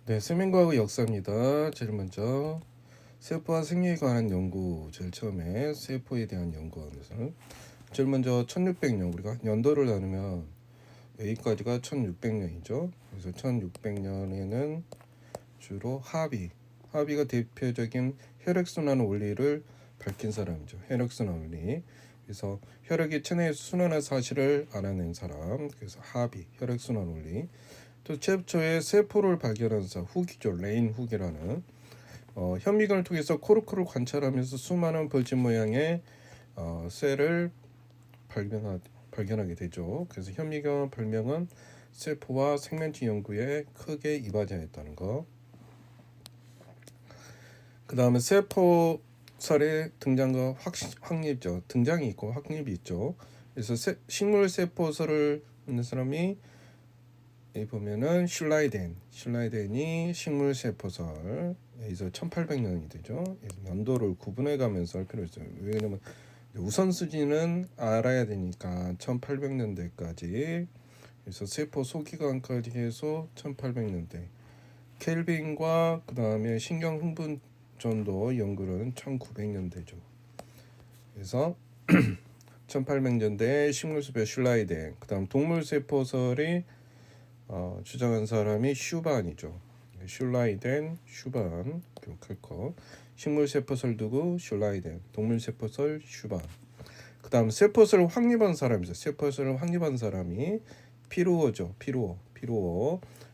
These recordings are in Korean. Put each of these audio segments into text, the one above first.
네, 생명과학의 역사입니다. 제일 먼저 세포와 생리에 관한 연구, 제일 처음에 세포에 대한 연구하면서 제일 먼저 1600년, 우리가 연도를 나누면 여기까지가 1600년이죠. 그래서 1600년에는 주로 하비가 대표적인 혈액순환 원리를 밝힌 사람이죠. 혈액순환 원리. 그래서 혈액이 체내에서 순환한 사실을 알아낸 사람. 그래서 혈액순환 원리. 또 최초의 세포를 발견한 사 후기죠. 레인 후기라는 현미경을 통해서 코르크를 관찰하면서 수많은 벌집 모양의 셀을 발견하게 되죠. 그래서 현미경 발명은 세포와 생명체 연구에 크게 이바지했다는 거. 그 다음에 세포살의 등장과 확립죠. 등장이 있고 확립이 있죠. 그래서 식물 세포설을 있는 사람이 여기 보면은 슐라이덴이 식물 세포설 여기서 1800년이 되죠. 연도를 구분해 가면서 할 필요 있어요. 왜냐면 우선순위는 알아야 되니까 1800년대까지 그래서 세포 소기관까지 해서 1800년대 켈빈과 그 다음에 신경 흥분 전도 연구는 1900년대죠. 그래서 1800년대 식물세포 슐라이덴 그 다음 동물세포설이 주장한 사람이 슈반이죠. 슐라이덴, 슈반 기억할 거. 식물세포설 두고 슐라이덴, 동물세포설 슈반. 그 다음 세포설을 확립한 사람이죠. 세포설을 확립한 사람이 피루어죠. 피루어.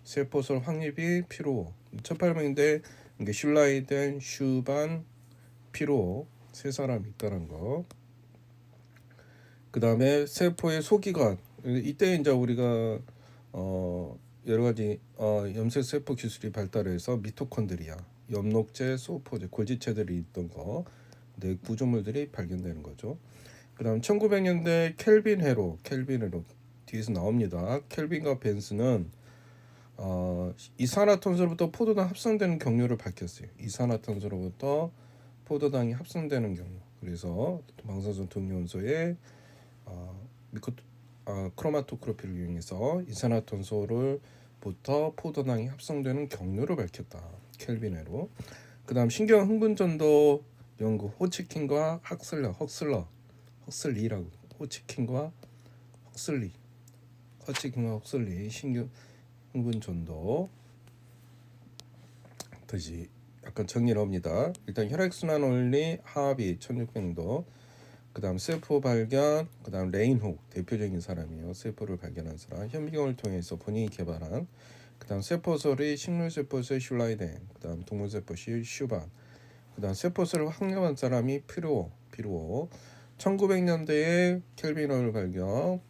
세포설 확립이 피루어. 1800년대 슐라이덴, 슈반, 피루어 세 사람이 있다는 거. 그 다음에 세포의 소기관. 이때 이제 우리가 여러 가지 염색 세포 기술이 발달해서 미토콘드리아, 엽록제, 소포제, 골지체들이 있던 거, 네, 구조물들이 발견되는 거죠. 그다음 1900년대 켈빈 회로 뒤에서 나옵니다. 켈빈과 벤스는 이산화탄소로부터 포도당 합성되는 경로를 밝혔어요. 이산화탄소로부터 포도당이 합성되는 경로. 그래서 방사선 등요소에 크로마토그래피를 이용해서 이산화탄소로부터 포도당이 합성되는 경로를 밝혔다. 켈빈회로. 그다음 신경 흥분전도 연구 호치킨과 헉슬리라고 호치킨과 헉슬리 신경 흥분전도 다시 약간 정리를 합니다. 일단 혈액순환 원리 하비 1600도 그 다음 세포 발견, 그 다음 레인훅 대표적인 사람이에요. 세포를 발견한 사람. 현미경을 통해서 본인이 개발한 그 다음 세포설이 식물세포설 슐라이덴, 그 다음 동물세포실 슈반, 그 다음 세포설을 확립한 사람이 피루어 1900년대에 켈빈호를 발견,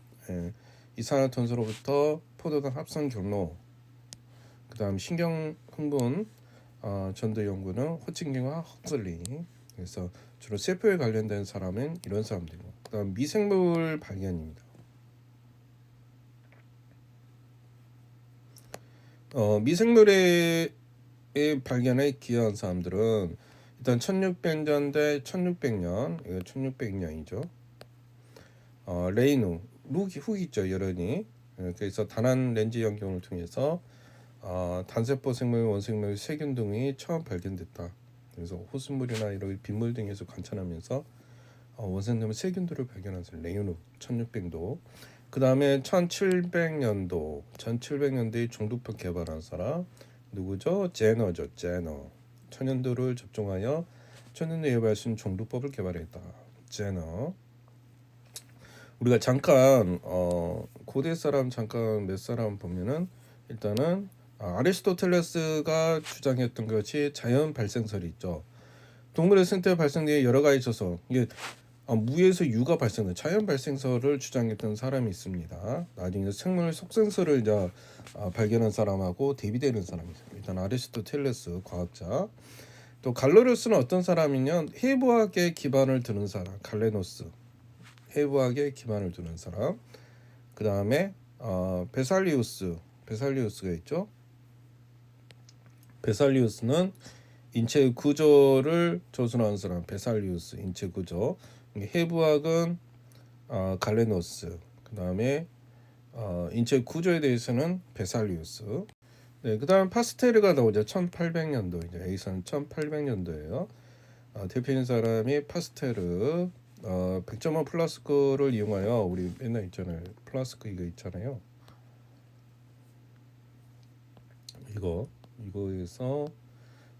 이산화탄소로부터 포도당 합성 경로, 그 다음 신경 흥분 전도 연구는 호칭kin과 헉슬리. 그래서 주로 세포에 관련된 사람은 이런 사람들이고, 그다음 미생물 발견입니다. 미생물의 발견에 기여한 사람들은 일단 1600년대 1600년 이거 1600년이죠. 레이누 훅 있죠 여론이. 그래서 단한 렌즈 영경을 통해서 단세포 생물, 원생물, 세균 등이 처음 발견됐다. 그래서 호수물이나 이런 빗물 등에서 관찰하면서 원생물 세균들을 발견한 사람 레이누 1600도. 그 다음에 1700년대에 중두법 개발한 사람 누구죠? 제너죠. 천연두를 접종하여 천연두 예방할 수 있는 중두법을 개발했다. 제너. 우리가 잠깐 고대 사람 잠깐 몇 사람 보면은 일단은 아리스토텔레스가 주장했던 것이 자연 발생설이 있죠. 동물의 생태 발생에 여러 가지 있어서 이게 무에서 유가 발생된 자연 발생설을 주장했던 사람이 있습니다. 나중에 생물 속생설을 이제 발견한 사람하고 대비되는 사람이 있습니다. 일단 아리스토텔레스 과학자. 또 갈로리우스는 어떤 사람이냐면 해부학에 기반을 두는 사람. 갈레노스 해부학에 기반을 두는 사람. 그 다음에 베살리우스가 있죠. 베살리우스는 인체 구조를 조준하는 사람. 베살리우스 인체 구조. 해부학은 갈레노스. 그 다음에 인체 구조에 대해서는 베살리우스. 네, 그다음 파스텔가 나오죠. 1800년도 이제 A선 1800년도예요. 대표인 사람이 파스테르 100.5 플라스크를 이용하여 우리 맨날 있잖아요. 플라스크 이거 있잖아요. 이거에서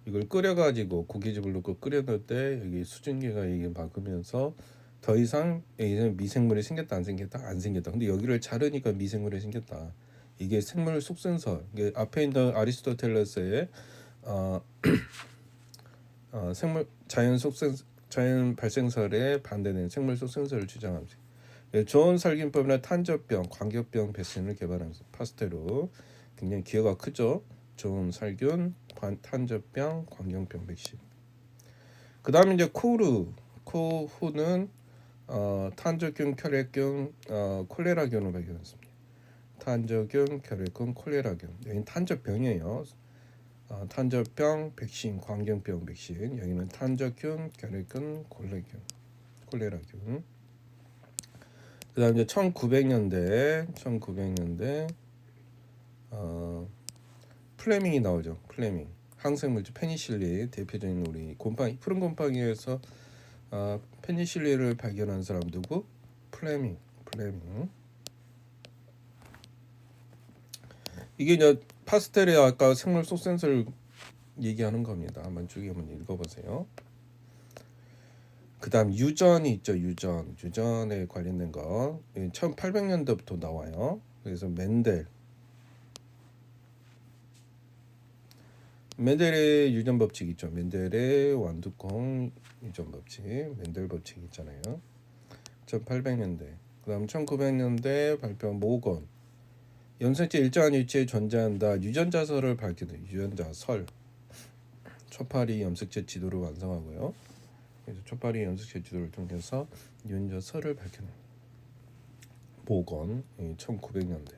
이걸 끓여가지고 고깃집을 넣고 끓여 넣을 때 여기 수증기가 이게 막으면서 더 이상 여기서 미생물이 생겼다 안 생겼다 안 생겼다. 근데 여기를 자르니까 미생물이 생겼다. 이게 생물 속센서. 이게 앞에 있는 아리스토텔레스의 어, 생물 자연 발생설에 반대되는 생물 속센서를 주장합니다. 좋은 살균법이나 탄저병, 광견병 백신을 개발하면서 파스테르 굉장히 기여가 크죠. 좋은 살균, 탄저병, 광견병 백신. 그 다음에 이제 코후는 탄저균, 혈액균, 콜레라균을 발견했습니다. 탄저균, 혈액균, 콜레라균. 여기는 탄저병이에요. 탄저병 백신, 광견병 백신. 여기는 탄저균, 혈액균, 콜레라균. 그다음 이제 1900년대 플레밍이 나오죠. 플레밍 항생물질 페니실린 대표적인 우리 푸른 곰팡이에서 페니실린을 발견한 사람 누구? 플레밍. 이게 이제 파스텔의 아까 생물 속센서를 얘기하는 겁니다. 한번 쭉 한번 읽어보세요. 그다음 유전이 있죠. 유전에 관련된 거 1800년대부터 나와요. 그래서 멘델의 유전 법칙 있죠. 멘델의 완두콩 유전 법칙, 멘델 법칙 있잖아요. 1800년대. 그다음 1900년대 발표한 모건 염색체 일정한 위치에 존재한다. 유전자설을 밝히는 유전자설. 초파리 염색체 지도를 완성하고요. 그래서 초파리 염색체 지도를 통해서 유전자설을 밝히는 모건 1900년대.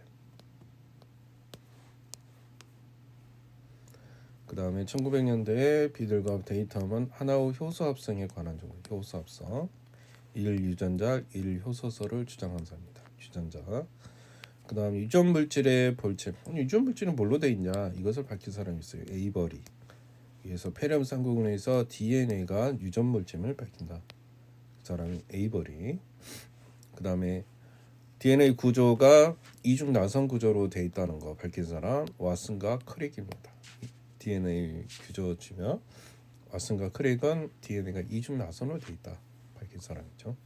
그 다음에 1900년대에 비들과 데이터먼 하나의 효소 합성에 관한 정보. 효소 합성 1유전자 1효소설을 주장한 사람입니다. 유전자. 그 다음 유전 물질의 볼체. 유전 물질은 뭘로 돼 있냐? 이것을 밝힌 사람이 있어요. 에이버리. 그래서 폐렴 상구군에서 DNA가 유전 물질을 밝힌다. 그 사람이 에이버리. 그 다음에 DNA 구조가 이중 나선 구조로 돼 있다는 거 밝힌 사람 왓슨과 크릭입니다. DNA 구조 치면 왓슨과 크릭은 DNA가 이중 나선으로 돼 있다 밝힌 사람이죠.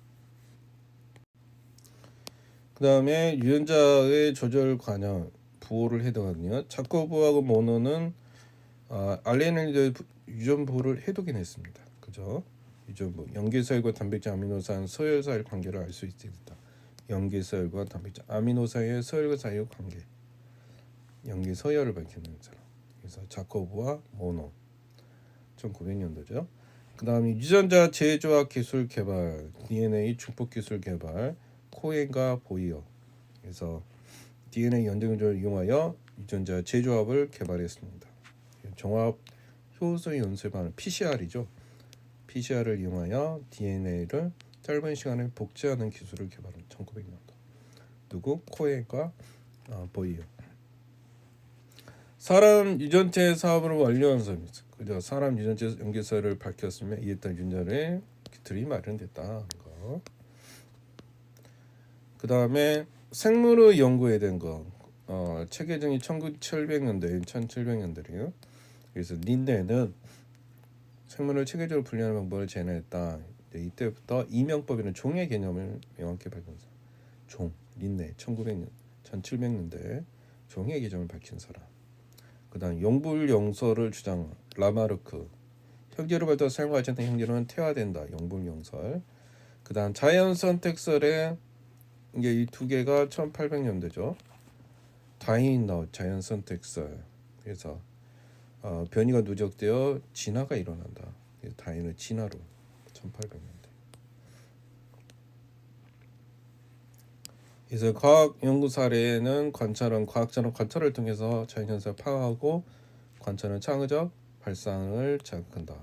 그 다음에 유전자의 조절 관여 부호를 해독하거든요. 자코브하고 모노는 알레닐의 유전부호를 해독은 했습니다. 그죠? 유전부 염기서열과 단백질 아미노산 서열 사이의 관계를 알 수 있다. 염기서열과 단백질 아미노산의 서열 사이의 관계. 염기서열을 밝히는 사람. 그래서 자코브와 모노 1900년도죠. 그 다음에 유전자 재조합 기술 개발, DNA 중폭 기술 개발, 코엔과 보이어. 그래서 DNA 연대구조를 이용하여 유전자 재조합을 개발했습니다. 종합 효소 연쇄 반응 PCR이죠. PCR을 이용하여 DNA를 짧은 시간에 복제하는 기술을 개발한 1900년도. 누구? 코엔과 보이어. 사람 유전체 사업을 완료한 사람입니다. 그죠? 사람 유전체 연결사를 밝혔으면 이에 따른 유전자의 기틀이 마련됐다. 그 다음에 생물의 연구에 대한 거. 체계정이 1700년대에요. 그래서 린네는 생물을 체계적으로 분류하는 방법을 제안했다. 이때부터 이명법이라는 종의 개념을 명확히 밝힌다. 종, 린네 1700년대 종의 개념을 밝힌 사람. 그 다음 용불용설을 주장 라마르크. 형제로 발달 사용하지 않는 형제는 퇴화된다. 용불용설. 그 다음 자연선택설에 이게 이 두 개가 1800년대죠. 다윈 자연선택설. 그래서 변이가 누적되어 진화가 일어난다. 다윈의 진화로 1800년대. 그래서 과학 연구 사례는 과학자는 관찰을 통해서 자연현상을 파악하고 관찰은 창의적 발상을 자극한다.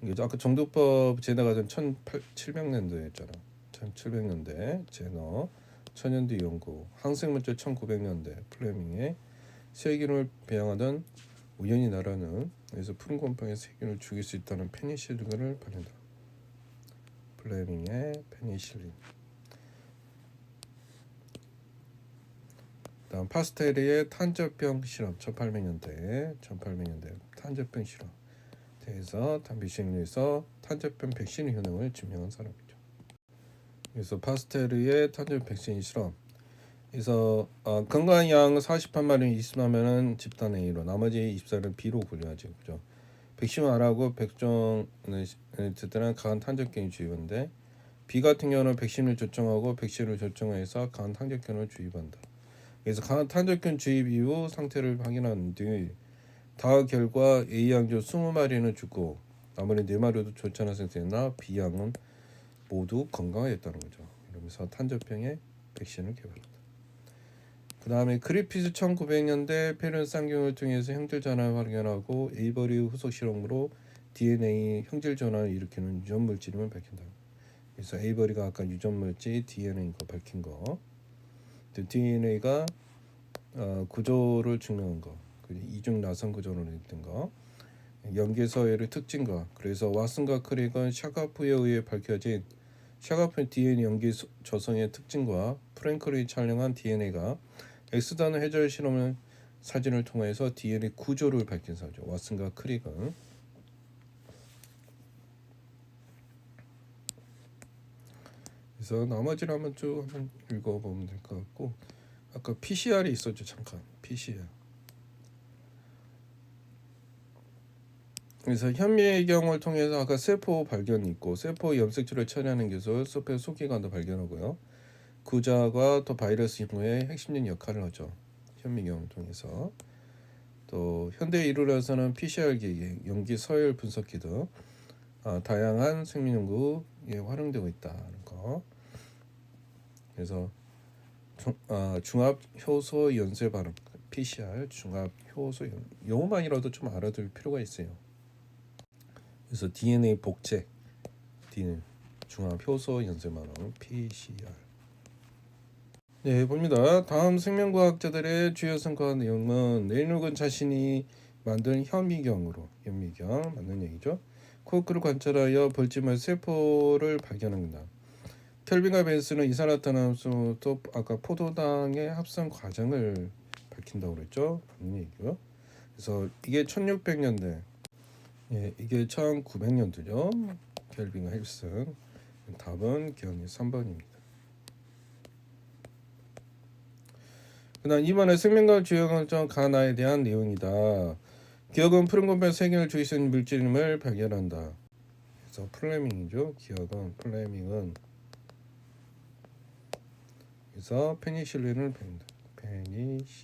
이게 아까 정도법 제너가 1700년도였잖아. 1700년대 제너 천연두 연구 항생물질 1900년대 플레밍의 세균을 배양하던 우연히 날아는 그래서 푸른 곰팡이에 세균을 죽일 수 있다는 페니실린을 발견한다. 플레밍의 페니실린. 다음 파스테르의 탄저병 실험 1800년대 탄저병 실험에서 단비실에서 탄저병 백신 효능을 증명한 사람이죠. 그래서 파스테르의 탄저병 백신 실험 그래서 건강한 양 48마리 있으면은 집단 A로 나머지 24는 B로 분류하죠. 그죠? 백신 안하고 백종을 듣는 강한 탄저병이 주입한데 B 같은 경우는 백신을 조정하고 백신을 조정해서 강한 탄저병을 주입한다. 그래서 강한 탄저균 주입 이후 상태를 확인한 뒤 다 결과 A양조 20마리는 죽고 나머지 4마리도 좋지 않은 상태나 B양은 모두 건강하였다는 거죠. 이러면서 탄저병의 백신을 개발한다. 그 다음에 그리피스 1900년대 페른 쌍경을 통해서 형질 전환을 발견하고 에이버리 후속 실험으로 DNA 형질 전환을 일으키는 유전 물질임을 밝힌다. 그래서 에이버리가 아까 유전 물질 DNA인 거 밝힌 거. DNA가 구조를 증명한 거, 이중 나선 구조로 된 거, 염기서열의 특징과 그래서 왓슨과 크릭은 샤가프에 의해 밝혀진 샤가프 DNA 염기 저성의 특징과 프랭클이 촬영한 DNA가 X단의 해절 실험을 사진을 통해서 DNA 구조를 밝힌 사죠. 왓슨과 크릭은. 그래서 나머지를 한번 쭉 한번 읽어보면 될 것 같고 아까 PCR이 있었죠. 잠깐 PCR. 그래서 현미경을 통해서 아까 세포 발견이 있고 세포 염색체를 처리하는 기술 세포 속기관도 발견하고요. 구자가 또 바이러스 임무의 핵심적인 역할을 하죠. 현미경을 통해서. 또 현대에 이르러서는 PCR 기기, 용기 서열 분석기 등 다양한 생명 연구에 활용되고 있다는 거. 그래서 중합 효소 연쇄 반응 PCR 중합 효소 요것만이라도 좀 알아둘 필요가 있어요. 그래서 DNA 복제 DNA 중합 효소 연쇄 반응 PCR. 네, 봅니다. 다음 생명과학자들의 주요 성과 내용은 레이놀건 자신이 만든 현미경 맞는 얘기죠. 코크를 관찰하여 벌집말 세포를 발견합니다. 켈빈과 벤스는 이산화탄화수 또 아까 포도당의 합성 과정을 밝힌다고 그랬죠. 맞는 얘기고요. 그래서 이게 1600년대, 이게 1900년도죠. 켈빈과 헬슨. 답은 기억이 3번입니다. 그다음 이번에 생명과학 주요 강점 가나에 대한 내용이다. 기억은 푸른 곰팡이 세균을 죽일 수 있는 물질임을 발견한다. 그래서 플레밍이죠. 기억은 플레밍은 그래서 페니실린을 배운다. 페니실린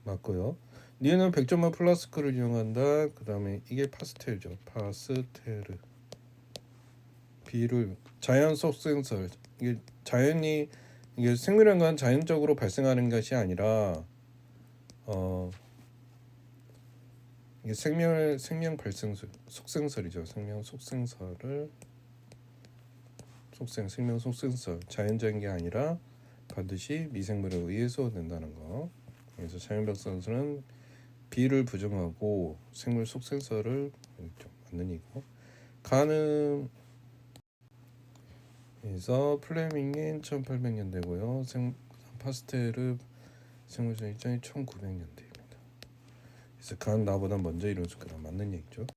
맞고요. 니는 100점만 플라스크를 이용한다. 그 다음에 이게 파스텔이죠. 파스테르. B를 자연 속생설. 이게 자연이 이게 생물이라는 건 자연적으로 발생하는 것이 아니라 이게 생명 발생 속생설이죠. 생명 속생설 자연적인 게 아니라 반드시 미생물에 의해서 된다는 거. 그래서 자연 발생설은 B를 부정하고 생물 속생설을 맞는 이고 가는 그래서 플레밍인 1800년대고요. 파스테르 생물전 입장이 1900년대입니다. 그래서 간 나보다 먼저 이루어질 거라 맞는 얘기죠.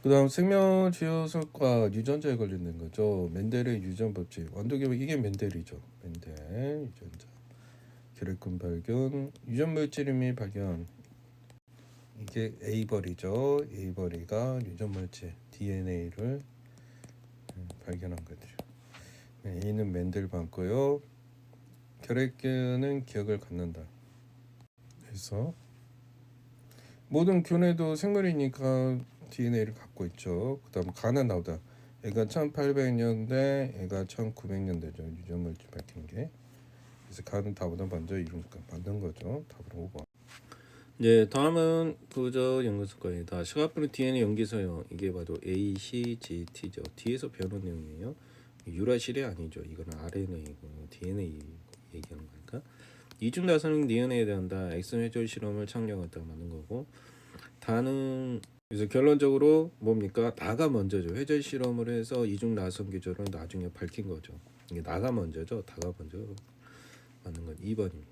그 다음 생명 주요석과 유전자에 관련된 거죠. 멘델의 유전 법칙. 완도기록 이게 멘델이죠. 멘델 유전자. 결핵균 발견, 유전 물질임이 발견. 이게 에이버리죠. 에이버리가 유전 물질 DNA를 발견한 거죠. A는 멘델 받고요. 결핵균은 기억을 갖는다. 그래서 모든 균에도 생물이니까 DNA를 갖고 있죠. 그 다음 간은 나오다. 얘가 1800년대, 얘가 1900년대죠. 유전물질 밝힌 게. 그래서 간은 다보다 먼저 이루니까 만든 거죠. 답으로 5번. 네, 다음은 부저 연구소과이다. 샤가프는 DNA 연기서요. 이게 봐도 ACGT죠. 뒤에서 배우는 내용이에요. 유라실이 아니죠. 이거는 RNA고 DNA 얘기하는 거니까. 이중 다선형 DNA에 대한 다 엑슨 회절 실험을 창령했다고 만든 거고, 다는 그래서 결론적으로 뭡니까? 나가 먼저죠. 회절 실험을 해서 이중 나선 기조를 나중에 밝힌 거죠. 이게 나가 먼저죠. 다가 먼저 맞는 건 2번입니다.